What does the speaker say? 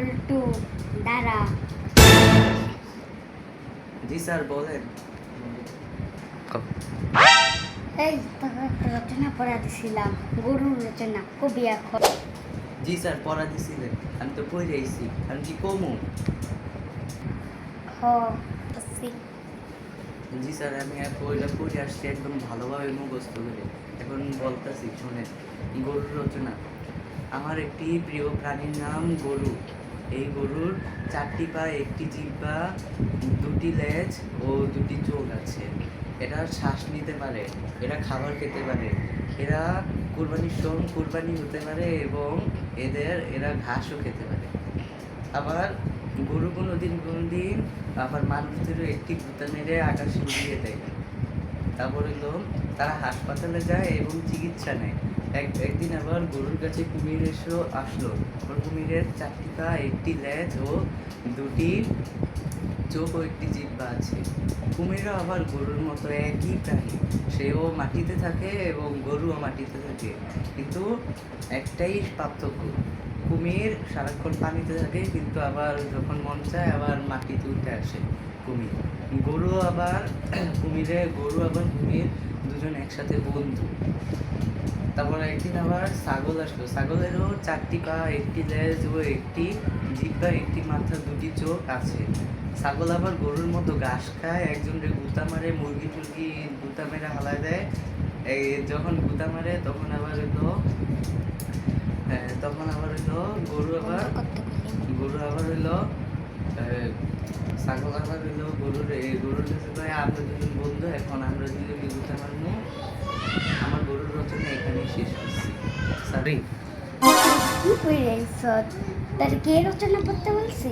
বল্টু দাঁড়া। জি স্যার বলেন। এই তোকে একটা রচনা পড়া দিছিলাম, গরুর রচনা, কবি এখন। জি স্যার পড়া দিছিলেন, আমি তো পড়ে আইছি, আমি কি কমু? হ বুঝছি। জি স্যার আমি ওইটা পড়ে আসছি একদম ভালোভাবে মুখস্থ করে। এখন বলতেছি শোনেন। গরুর রচনা। আমার একটি প্রিয় প্রাণীর নাম গরু। এই গরুর 4টি পা, 1টি জিহ্বা, 2টি লেজ ও 2টি চোখ আছে। এরা শ্বাস নিতে পারে, এরা খাবার খেতে পারে, এরা কুরবানির সময় কুরবানি হতে পারে এবং এরা ঘাসও খেতে পারে। আবার গরু কোনোদিন আবার মানুষদেরও একটি গুঁতা মেরে আকাশে উড়িয়ে দেয়। তারপর হলো তারা হাসপাতালে যায় এবং চিকিৎসা নেয়। একদিন আবার গরুর কাছে কুমির আসলো। কুমিরের 4টি পা, 1টি লেজ ও 2টি চোখ ও 1টি জিহ্বা আছে। কুমিরও আবার গরুর মতো একই প্রাণী, সেও মাটিতে থাকে এবং গরুও মাটিতে থাকে, কিন্তু একটাই পার্থক্য, কুমির সারাক্ষণ পানিতে থাকে কিন্তু আবার যখন মন চায় আবার মাটিতে উঠে আসে কুমির। গরু আবার কুমির দুজন একসাথে বন্ধু। তারপরে একদিন আবার ছাগল আসলো। ছাগলেরও 4টি পা, 1টি লেজ ও 1টি জিহ্বা, 1টি মাথা, 2টি চোখ আছে। ছাগল আবার গরুর মতো ঘাস খায়, একজনকে গুঁতা মারে, মুরগি টুরগি গুঁতা মেরে হালায় দেয়। এই যখন গুঁতা মারে তখন আবার হলো গরু আবার হইলো ছাগল আবার হইলো গরুর কাছে কয় আমরা দুজন বন্ধু, এখন আমরা দুজন গুঁতা মারবো। আমার গরুর রচনা এখানেই শেষ করছি। সরি। কি পড়ে আইছ? তার কে রচনা পড়তে বলছি?